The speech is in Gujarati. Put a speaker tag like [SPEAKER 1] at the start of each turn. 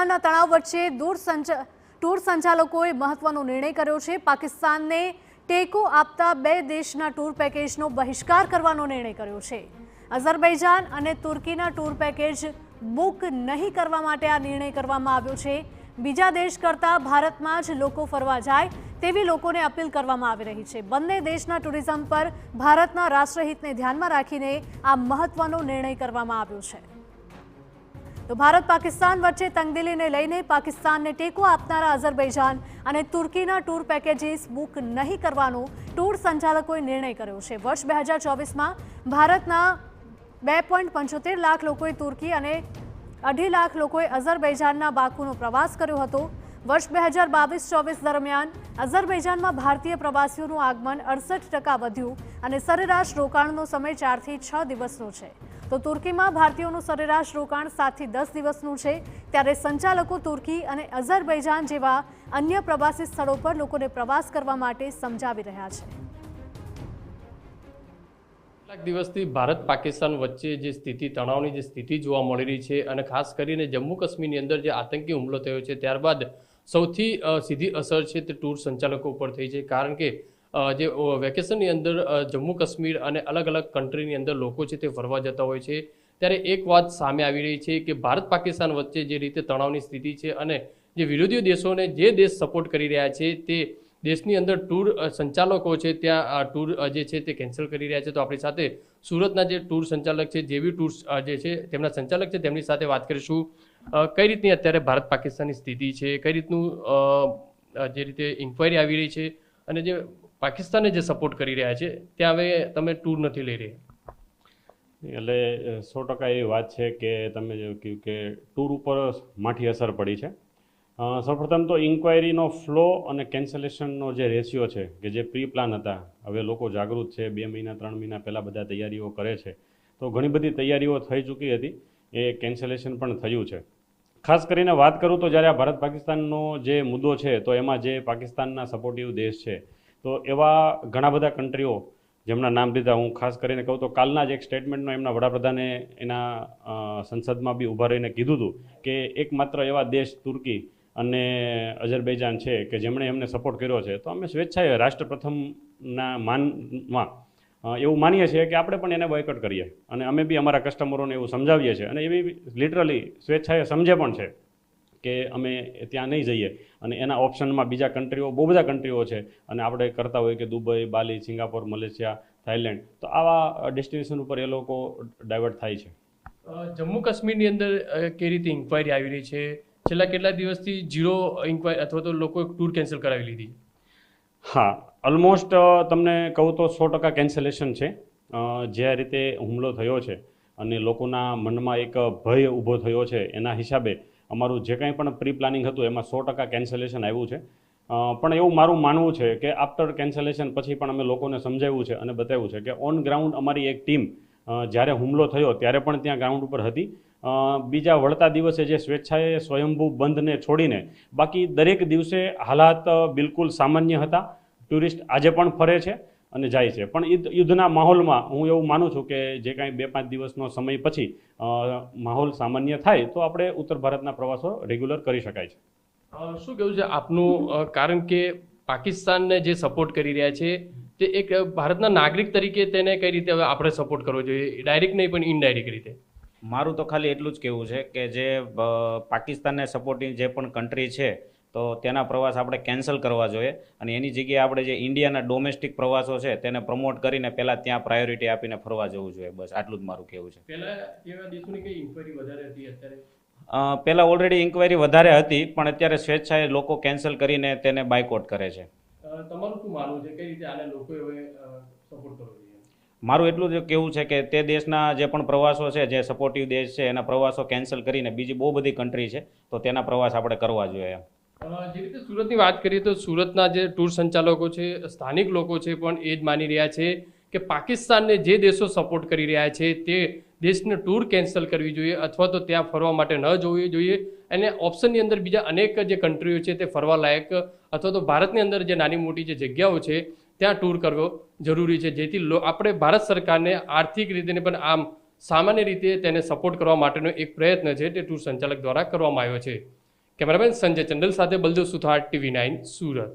[SPEAKER 1] પાકિસ્તાનના તણાવ વચ્ચે ટૂર સંચાલકોએ મહત્વનો નિર્ણય કર્યો છે। પાકિસ્તાનને ટેકો આપતા બે દેશના ટૂર પેકેજનો બહિષ્કાર કરવાનો નિર્ણય કર્યો છે। અઝરબૈજાન અને તુર્કીના ટૂર પેકેજ બુક નહીં કરવા માટે આ નિર્ણય કરવામાં આવ્યો છે। બીજા દેશ કરતાં ભારતમાં જ લોકો ફરવા જાય તેવી લોકોને અપીલ કરવામાં આવી રહી છે। બંને દેશના ટુરિઝમ પર ભારતના રાષ્ટ્રહિતને ધ્યાનમાં રાખીને આ મહત્વનો નિર્ણય કરવામાં આવ્યો છે। તો ભારત પાકિસ્તાન વચ્ચે તંગદિલીને લઈને પાકિસ્તાનને ટેકો આપનારા અઝરબૈજાન અને તુર્કીના ટૂર પેકેજીસ બુક નહીં કરવાનો ટૂર સંચાલકોએ નિર્ણય કર્યો છે। વર્ષ 2024માં ભારતના 2.75 લાખ લોકોએ તુર્કી અને 2.5 લાખ લોકોએ અઝરબૈજાનના બાકુનો પ્રવાસ કર્યો હતો। વર્ષ 2022-24 દરમિયાન અઝરબૈજાનમાં ભારતીય પ્રવાસીઓનું આગમન 68% વધ્યું અને સરેરાશ રોકાણનો સમય 4 થી 6 દિવસનો છે। તો તુર્કીમાં ભારતીયોનું સરેરાશ રોકાણ 7 થી 10 દિવસનું છે। ત્યારે સંચાલકો તુર્કી અને અઝરબૈજાન જેવા અન્ય પ્રવાસી સ્થળો પર લોકોને પ્રવાસ કરવા માટે સમજાવી રહ્યા છે।
[SPEAKER 2] કેટલાક દિવસથી ભારત પાકિસ્તાન વચ્ચે જે સ્થિતિ તણાવની જે સ્થિતિ જોવા મળી રહી છે અને ખાસ કરીને જમ્મુ કાશ્મીરની અંદર જે આતંકી હુમલો થયો છે ત્યારબાદ સૌથી સીધી અસર છે તે ટૂર સંચાલકો ઉપર થઈ છે। કારણ કે જે વેકેશનની અંદર જમ્મુ કાશ્મીર અને અલગ અલગ કન્ટ્રીની અંદર લોકો છે તે ફરવા જતા હોય છે। ત્યારે એક વાત સામે આવી રહી છે કે ભારત પાકિસ્તાન વચ્ચે જે રીતે તણાવની સ્થિતિ છે અને જે વિરોધી દેશોને જે દેશ સપોર્ટ કરી રહ્યા છે તે દેશની અંદર ટૂર સંચાલકો છે ત્યાં ટૂર જે છે તે કેન્સલ કરી રહ્યા છે। તો આપણી સાથે સુરતના જે ટૂર સંચાલક છે જેવી ટૂર્સ જે છે તેમના સંચાલક છે તેમની સાથે વાત કરીશું। કઈ રીતની અત્યારે ભારત પાકિસ્તાનની સ્થિતિ છે, કઈ રીતનું જે રીતે ઇન્ક્વાયરી આવી રહી છે અને જે પાકિસ્તાને જે સપોર્ટ કરી રહ્યા છે ત્યાં હવે તમે ટૂર નથી લઈ રહ્યા?
[SPEAKER 3] એટલે 100% એવી વાત છે કે તમે જે કહ્યું કે ટૂર ઉપર માઠી અસર પડી છે। સૌપ્રથમ તો ઇન્ક્વાયરીનો ફ્લો અને કેન્સલેશનનો જે રેશિયો છે કે જે પ્રી પ્લાન હતા, હવે લોકો જાગૃત છે, 2 મહિના 3 મહિના પહેલાં બધા તૈયારીઓ કરે છે, તો ઘણી બધી તૈયારીઓ થઈ ચૂકી હતી, એ કેન્સલેશન પણ થયું છે। ખાસ કરીને વાત કરું તો જ્યારે આ ભારત પાકિસ્તાનનો જે મુદ્દો છે તો એમાં જે પાકિસ્તાનના સપોર્ટિવ દેશ છે તો એવા ઘણા બધા કન્ટ્રીઓ જેમના નામ લીધા, હું ખાસ કરીને કહું તો કાલના જ એક સ્ટેટમેન્ટનો એમના વડાપ્રધાને એના સંસદમાં બી ઊભા રહીને કીધું હતું કે એકમાત્ર એવા દેશ તુર્કી અને અઝરબૈજાન છે કે જેમણે એમને સપોર્ટ કર્યો છે। તો અમે સ્વેચ્છાએ રાષ્ટ્ર પ્રથમના માનમાં એવું માનીએ છીએ કે આપણે પણ એને બોયકોટ કરીએ અને અમે બી અમારા કસ્ટમરોને એવું સમજાવીએ છીએ અને એવી લિટરલી સ્વેચ્છાએ સમજે પણ છે કે અમે ત્યાં નહીં જઈએ અને એના ઓપ્શનમાં બીજા કન્ટ્રીઓ, બહુ બધા કન્ટ્રીઓ છે અને આપણે કરતા હોઈએ કે દુબઈ, બાલી, સિંગાપોર, મલેશિયા, થાઈલેન્ડ, તો આવા ડેસ્ટિનેશન ઉપર એ લોકો ડાયવર્ટ થાય છે।
[SPEAKER 2] જમ્મુ કાશ્મીરની અંદર કઈ રીતે ઇન્ક્વાયરી આવી રહી છે? છેલ્લા કેટલા દિવસથી ઝીરો ઇન્ક્વાયરી અથવા તો લોકોએ ટૂર કેન્સલ કરાવી લીધી?
[SPEAKER 3] હા, ઓલમોસ્ટ તમને કહું તો 100% કેન્સલેશન છે। જે રીતે હુમલો થયો છે અને લોકોના મનમાં એક ભય ઊભો થયો છે એના હિસાબે અમારું જે કંઈ પણ પ્રી પ્લાનિંગ હતું એમાં 100% કેન્સલેશન આવ્યું છે। પણ એવું મારું માનવું છે કે આફ્ટર કેન્સલેશન પછી પણ અમે લોકોને સમજાવ્યું છે અને બતાવ્યું છે કે ઓન ગ્રાઉન્ડ અમારી એક ટીમ જ્યારે હુમલો થયો ત્યારે પણ ત્યાં ગ્રાઉન્ડ ઉપર હતી। બીજા વળતા દિવસે જે સ્વેચ્છાએ સ્વયંભૂ બંધને છોડીને બાકી દરેક દિવસે હાલાત બિલકુલ સામાન્ય હતા। ટુરિસ્ટ આજે પણ ફરે છે અને જાય છે, પણ યુદ્ધના માહોલમાં હું એવું માનું છું કે જે કાંઈ 2-5 દિવસનો સમય પછી માહોલ સામાન્ય થાય તો આપણે ઉત્તર ભારતના પ્રવાસો રેગ્યુલર કરી શકાય છે।
[SPEAKER 2] શું કહેવું છે આપનું? કારણ કે પાકિસ્તાનને જે સપોર્ટ કરી રહ્યા છે તે એક ભારતના નાગરિક તરીકે તેને કઈ રીતે હવે આપણે સપોર્ટ કરવો જોઈએ, ડાયરેક્ટ નહીં પણ ઇનડાયરેક્ટ રીતે?
[SPEAKER 4] મારું તો ખાલી એટલું જ કહેવું છે કે જે પાકિસ્તાનને સપોર્ટિંગ જે પણ કન્ટ્રી છે તો તેના પ્રવાસ આપણે કેન્સલ કરવા જોઈએ અને એની જગ્યાએ આપણે જે ઇન્ડિયાના ડોમેસ્ટિક પ્રવાસો છે તેને પ્રમોટ કરીને પહેલાં ત્યાં પ્રાયોરિટી આપીને ફરવા જવું જોઈએ। બસ આટલું જ મારું કહેવું છે। પહેલાં ઓલરેડી ઇન્ક્વાયરી વધારે હતી પણ અત્યારે સ્વેચ્છાએ લોકો કેન્સલ કરીને તેને બાયકોટ કરે છે।
[SPEAKER 2] તમારું શું માનવું છે, કઈ રીતે આને લોકો હવે સપોર્ટ કરવો જોઈએ?
[SPEAKER 4] મારું એટલું જ કહેવું છે કે તે દેશના જે પણ પ્રવાસો છે, જે સપોર્ટિવ દેશ છે એના પ્રવાસો કેન્સલ કરીને બીજી બહુ બધી કન્ટ્રી છે તો તેના પ્રવાસ આપણે કરવા જોઈએ।
[SPEAKER 2] જે રીતે સુરતની વાત કરીએ તો સુરતના જે ટૂર સંચાલકો છે, સ્થાનિક લોકો છે પણ એ જ માની રહ્યા છે કે પાકિસ્તાનને જે દેશો સપોર્ટ કરી રહ્યા છે તે દેશને ટૂર કેન્સલ કરવી જોઈએ અથવા તો ત્યાં ફરવા માટે ન જવું જોઈએ અને ઓપ્શનની અંદર બીજા અનેક જે કન્ટ્રીઓ છે તે ફરવા લાયક અથવા તો ભારતની અંદર જે નાની મોટી જે જગ્યાઓ છે ત્યાં ટૂર કરવો જરૂરી છે, જેથી આપણે ભારત સરકારને આર્થિક રીતે પણ આમ સામાન્ય રીતે તેને સપોર્ટ કરવા માટેનો એક પ્રયત્ન છે તે ટૂર સંચાલક દ્વારા કરવામાં આવ્યો છે। કેમેરામેન સંજય ચંડલ સાથે બલદેવ સુથાર, TV9 સુરત.